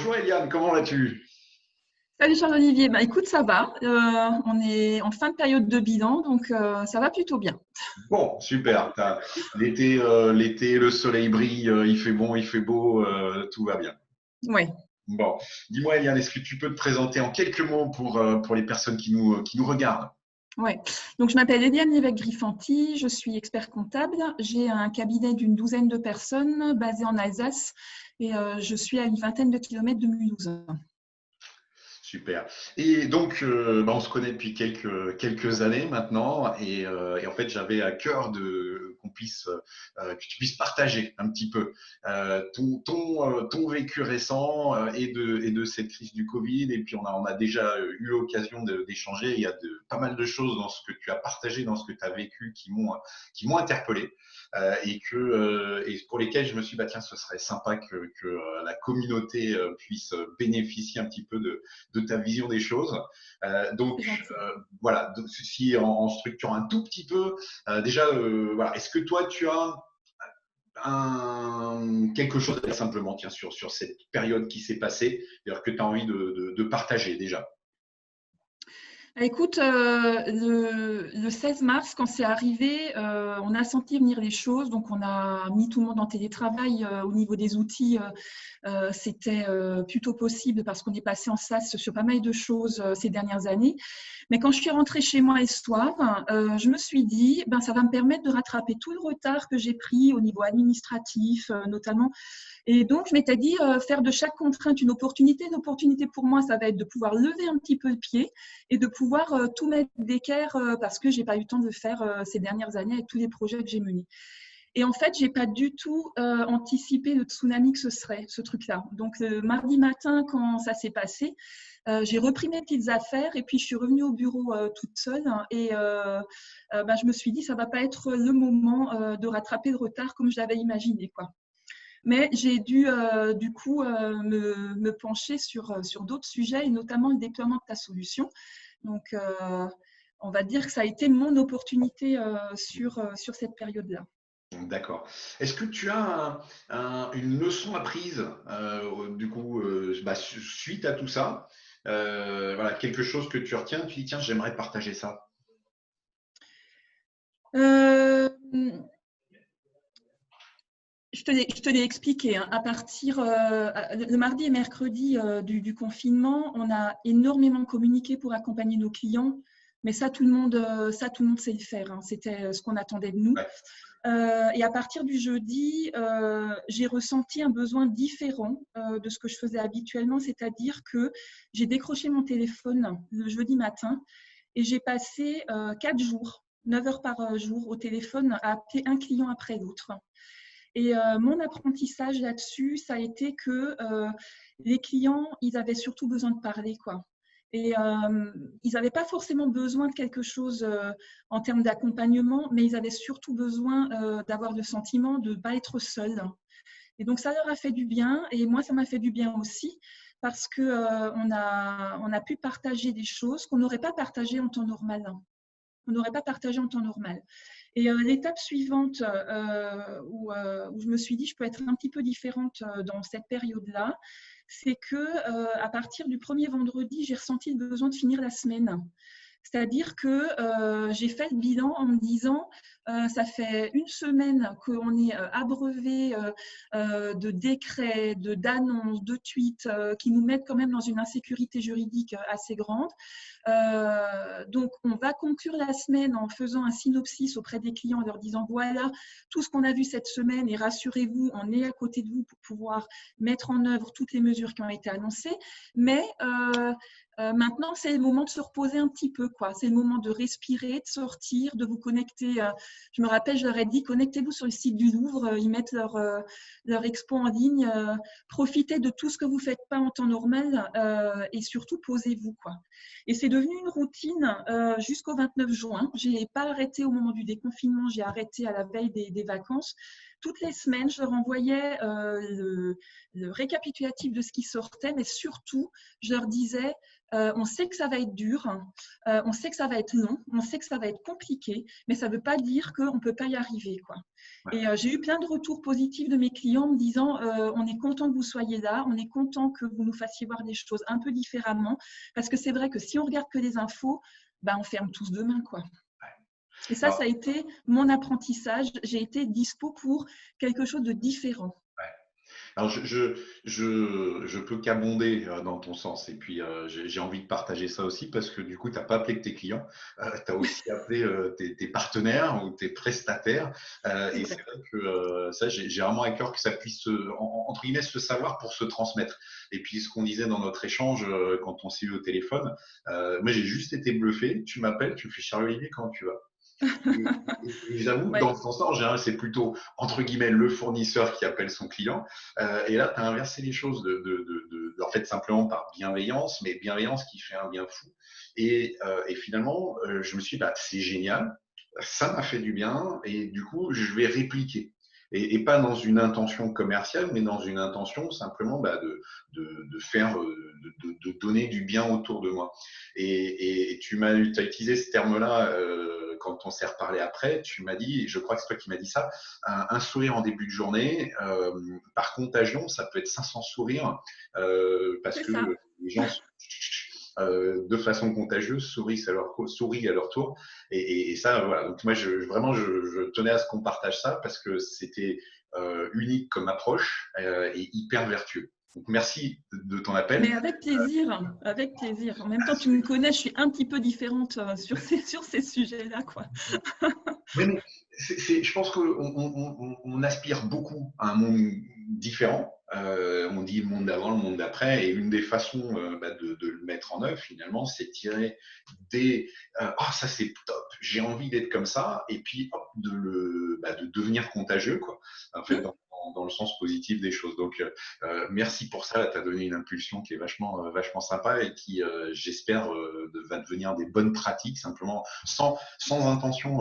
Bonjour Eliane, comment vas-tu? Salut Charles-Olivier, bah, écoute, ça va. On est en fin de période de bilan, donc ça va plutôt bien. Bon, super. L'été, le soleil brille, il fait bon, il fait beau, tout va bien. Ouais, Bon, dis-moi Eliane, est-ce que tu peux te présenter en quelques mots pour les personnes qui nous regardent? ouais. Donc je m'appelle Eliane Lévesque-Griffanti, je suis expert comptable. J'ai un cabinet d'une douzaine de personnes basé en Alsace et je suis à une vingtaine de kilomètres de Mulhouse. Super. Et donc, on se connaît depuis quelques années maintenant, et en fait, j'avais à cœur que tu puisses partager un petit peu ton vécu récent et de cette crise du Covid. Et puis, on a déjà eu l'occasion d'échanger. Il y a pas mal de choses dans ce que tu as partagé, dans ce que tu as vécu, qui m'ont interpellé. Et pour lesquels je me suis dit, bah, tiens, ce serait sympa que la communauté puisse bénéficier un petit peu de ta vision des choses. C'est Donc gentil. voilà, donc, si en structurant un tout petit peu, déjà, voilà, est-ce que toi tu as quelque chose à dire simplement tiens, sur cette période qui s'est passée, d'ailleurs que tu as envie de partager déjà? Écoute, le 16 mars, quand c'est arrivé, on a senti venir les choses. Donc, on a mis tout le monde en télétravail. Au niveau des outils, c'était plutôt possible parce qu'on est passé en SaaS sur pas mal de choses ces dernières années. Mais quand je suis rentrée chez moi ce soir, je me suis dit, ben, ça va me permettre de rattraper tout le retard que j'ai pris au niveau administratif, notamment. Et donc, je m'étais dit, faire de chaque contrainte une opportunité. L'opportunité pour moi, ça va être de pouvoir lever un petit peu le pied et de pouvoir tout mettre d'équerre parce que j'ai pas eu le temps de le faire ces dernières années avec tous les projets que j'ai menés. Et en fait, j'ai pas du tout anticipé le tsunami que ce serait, ce truc-là. Donc, mardi matin, quand ça s'est passé, j'ai repris mes petites affaires et puis je suis revenue au bureau toute seule. Et ben, je me suis dit, ça va pas être le moment de rattraper le retard comme je l'avais imaginé, quoi. Mais j'ai dû du coup me pencher sur d'autres sujets et notamment le déploiement de ta solution. Donc, on va dire que ça a été mon opportunité sur cette période-là. D'accord. Est-ce que tu as une leçon apprise du coup suite à tout ça? Voilà, quelque chose que tu retiens, tu dis tiens, j'aimerais partager ça. Euh, je te l'ai expliqué, hein. À partir le mardi et mercredi du confinement, on a énormément communiqué pour accompagner nos clients, mais ça, tout le monde sait le faire, hein. C'était ce qu'on attendait de nous. Ouais. Et à partir du jeudi, j'ai ressenti un besoin différent de ce que je faisais habituellement, c'est-à-dire que j'ai décroché mon téléphone le jeudi matin et j'ai passé 4 jours, 9 heures par jour au téléphone à appeler un client après l'autre. Et mon apprentissage là-dessus, ça a été que les clients, ils avaient surtout besoin de parler, quoi. Et ils n'avaient pas forcément besoin de quelque chose en termes d'accompagnement, mais ils avaient surtout besoin d'avoir le sentiment de ne pas être seuls. Et donc, ça leur a fait du bien. Et moi, ça m'a fait du bien aussi parce qu'on on a pu partager des choses qu'on n'aurait pas partagées en temps normal. On n'aurait pas partagé en temps normal. Et l'étape suivante où je me suis dit je peux être un petit peu différente dans cette période-là, c'est que à partir du premier vendredi, j'ai ressenti le besoin de finir la semaine. C'est-à-dire que j'ai fait le bilan en me disant ça fait une semaine qu'on est abreuvé de décrets, d'annonces, de tweets qui nous mettent quand même dans une insécurité juridique assez grande. Donc, on va conclure la semaine en faisant un synopsis auprès des clients, en leur disant voilà tout ce qu'on a vu cette semaine et rassurez-vous, on est à côté de vous pour pouvoir mettre en œuvre toutes les mesures qui ont été annoncées. Mais maintenant, c'est le moment de se reposer un petit peu, quoi. C'est le moment de respirer, de sortir, de vous connecter. Je me rappelle, je leur ai dit connectez-vous sur le site du Louvre. Ils mettent leur expo en ligne. Profitez de tout ce que vous ne faites pas en temps normal et surtout posez-vous, quoi. Et c'est devenu une routine jusqu'au 29 juin. Je n'ai pas arrêté au moment du déconfinement, j'ai arrêté à la veille des vacances. toutes les semaines, je leur envoyais le récapitulatif de ce qui sortait, mais surtout, je leur disais, on sait que ça va être dur, on sait que ça va être long, on sait que ça va être compliqué, mais ça ne veut pas dire qu'on ne peut pas y arriver, quoi. Ouais. Et j'ai eu plein de retours positifs de mes clients me disant on est content que vous soyez là, on est content que vous nous fassiez voir des choses un peu différemment, parce que c'est vrai que si on regarde que les infos, ben, on ferme tous demain, quoi. Et ça, Alors, ça a été mon apprentissage. J'ai été dispo pour quelque chose de différent. Alors, je peux qu'abonder dans ton sens. Et puis, j'ai envie de partager ça aussi parce que du coup, tu n'as pas appelé que tes clients, tu as aussi appelé tes partenaires ou tes prestataires. C'est Et vrai. c'est vrai que ça, j'ai vraiment à cœur que ça puisse, entre guillemets, se savoir pour se transmettre. Et puis, ce qu'on disait dans notre échange quand on s'est eu au téléphone, moi, j'ai juste été bluffé. Tu m'appelles, tu me fais Charles-Olivier, comment tu vas? Et j'avoue, Ouais, dans ce sens-là, en général, c'est plutôt, entre guillemets, le fournisseur qui appelle son client. Et là, tu as inversé les choses, en fait, simplement par bienveillance, mais bienveillance qui fait un bien fou. Et finalement, je me suis dit, bah, c'est génial, ça m'a fait du bien, et du coup, je vais répliquer. Et pas dans une intention commerciale, mais dans une intention simplement bah, de faire, de donner du bien autour de moi. Et tu as utilisé ce terme-là quand on s'est reparlé après. Tu m'as dit, et je crois que c'est toi qui m'as dit ça, un sourire en début de journée, par contagion, ça peut être 500 sourires parce c'est que ça. les gens de façon contagieuse sourient à leur tour. Et ça, voilà. Donc moi, vraiment, je tenais à ce qu'on partage ça parce que c'était unique comme approche et hyper vertueux. Donc merci de ton appel. Mais avec plaisir, avec plaisir. En même temps, tu me connais, je suis un petit peu différente sur ces sujets-là, quoi. Oui, mais je pense qu'on aspire beaucoup à un monde différent. On dit le monde d'avant, le monde d'après, et une des façons bah, de le mettre en œuvre, finalement, c'est de tirer des oh, ça c'est top, j'ai envie d'être comme ça, et puis hop, de devenir contagieux, quoi, en fait, dans le sens positif des choses. Donc, merci pour ça. Tu as donné une impulsion qui est vachement sympa et qui, j'espère, va devenir des bonnes pratiques, simplement sans intention.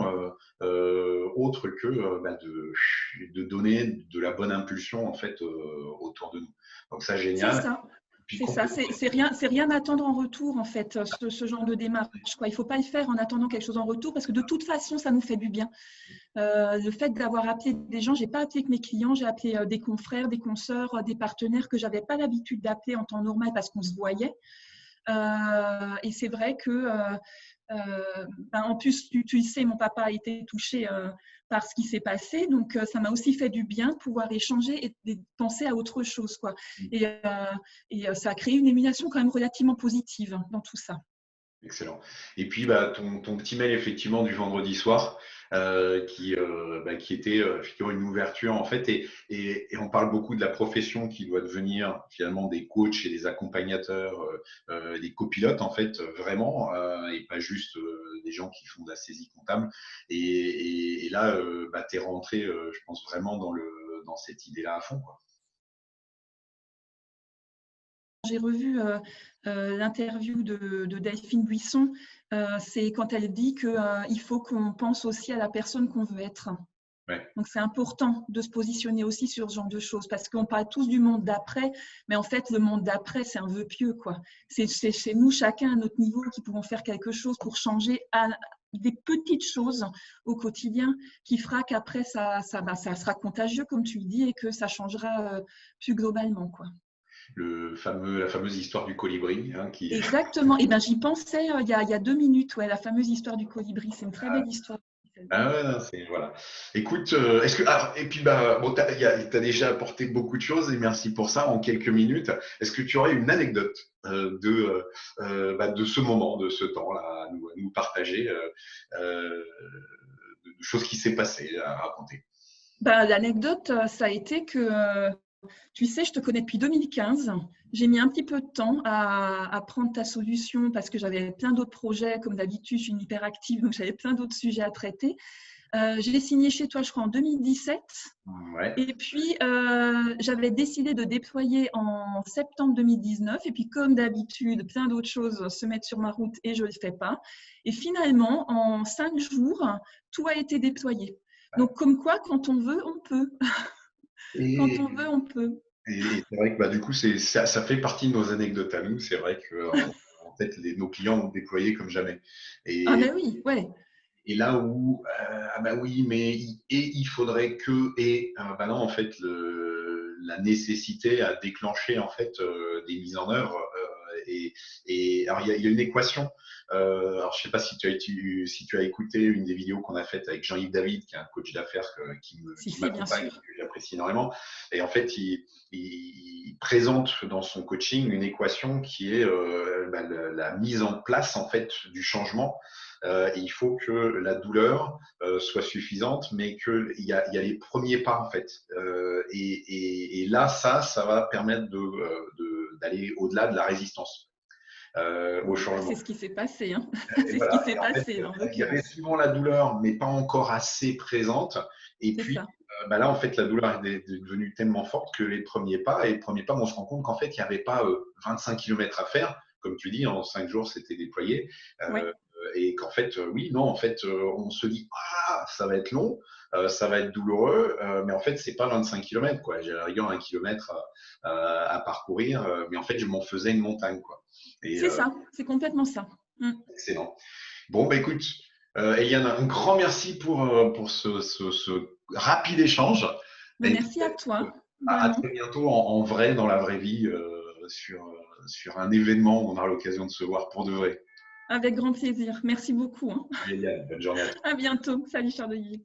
Autre que bah, de donner de la bonne impulsion en fait autour de nous. Donc ça C'est génial. ça. Puis C'est ça, c'est rien attendre en retour en fait, ce genre de démarche, quoi. Il ne faut pas le faire en attendant quelque chose en retour parce que de toute façon, ça nous fait du bien. Le fait d'avoir appelé des gens, j'ai pas appelé que mes clients, j'ai appelé des confrères, des consoeurs, des partenaires que j'avais pas l'habitude d'appeler en temps normal parce qu'on se voyait. Et c'est vrai que, en plus, tu le sais, mon papa a été touché par ce qui s'est passé, donc ça m'a aussi fait du bien de pouvoir échanger et de penser à autre chose, quoi. Et ça a créé une émulation quand même relativement positive dans tout ça. excellent. Et puis bah, ton petit mail effectivement du vendredi soir qui était effectivement une ouverture en fait et on parle beaucoup de la profession qui doit devenir finalement des coachs et des accompagnateurs, des copilotes en fait vraiment et pas juste des gens qui font de la saisie comptable. Et là bah, tu es rentré je pense vraiment dans cette idée-là à fond, quoi. J'ai revu l'interview de Delphine Buisson, c'est quand elle dit qu'il faut qu'on pense aussi à la personne qu'on veut être. Ouais. Donc, c'est important de se positionner aussi sur ce genre de choses parce qu'on parle tous du monde d'après, mais en fait, le monde d'après, c'est un vœu pieux, quoi. C'est chez nous, chacun à notre niveau, qui pouvons faire quelque chose pour changer des petites choses au quotidien qui fera qu'après, ça sera contagieux, comme tu le dis, et que ça changera plus globalement, quoi. La fameuse histoire du colibri hein, qui Exactement. Et ben, j'y pensais il y a 2 minutes, ouais, la fameuse histoire du colibri. C'est une très belle histoire. ah ouais, non, c'est voilà. Écoute, est-ce que et puis bah bon, t'as déjà apporté beaucoup de choses et merci pour ça en quelques minutes. Est-ce que tu aurais une anecdote bah, de ce moment, de ce temps-là à nous partager, de choses qui s'est passé à raconter? Ben, l'anecdote, ça a été que, tu sais, je te connais depuis 2015. J'ai mis un petit peu de temps à prendre ta solution parce que j'avais plein d'autres projets. Comme d'habitude, je suis une hyperactive, donc j'avais plein d'autres sujets à traiter. J'ai signé chez toi, je crois, en 2017. Ouais. Et puis, j'avais décidé de déployer en septembre 2019. Et puis, comme d'habitude, plein d'autres choses se mettent sur ma route et je ne le fais pas. Et finalement, en 5 jours, tout a été déployé. Donc, comme quoi, quand on veut, on peut. Quand Et, on veut, on peut. et c'est vrai que bah, du coup, ça fait partie de nos anecdotes à nous. C'est vrai que en fait, nos clients ont déployé comme jamais. Ah Et, ben oui, ouais, et là où, ah bah oui, mais il faudrait que, bah non, en fait, la nécessité a déclenché en fait des mises en œuvre. Alors, il y a une équation. Alors, je sais pas si tu as écouté une des vidéos qu'on a faites avec Jean-Yves David, qui est un coach d'affaires si, qui si, bien m'accompagne, sûr. que j'apprécie énormément. Et en fait, il présente dans son coaching une équation qui est bah, la mise en place en fait du changement. Et il faut que la douleur soit suffisante, mais qu'il y a les premiers pas en fait. Et là, ça va permettre d'aller au-delà de la résistance au Bah, changement. c'est ce qui s'est passé, hein. Et C'est ce qui voilà. s'est Et en fait, passé, en il y avait l'occurrence. souvent la douleur, mais pas encore assez présente. Et C'est puis, ça. bah là, en fait, la douleur est devenue tellement forte que les premiers pas, on se rend compte qu'en fait, il n'y avait pas 25 km à faire. Comme tu dis, en 5 jours, c'était déployé. Ouais, Et qu'en fait, oui, non, en fait, on se dit, ah, ça va être long, ça va être douloureux, mais en fait, c'est pas 25 km, quoi. J'ai à la rigueur 1 kilomètre à parcourir, mais en fait, je m'en faisais une montagne, quoi. Et c'est ça. C'est complètement ça. Mm. excellent. Bon, bah écoute, Eliane, un grand merci pour ce rapide échange. Mais Et merci à peut-être toi, à vraiment. très bientôt en vrai, dans la vraie vie, sur un événement où on aura l'occasion de se voir pour de vrai. Avec grand plaisir. Merci beaucoup, hein. Eliane, bonne journée à toi. À bientôt. Salut, Charles de Gaulle.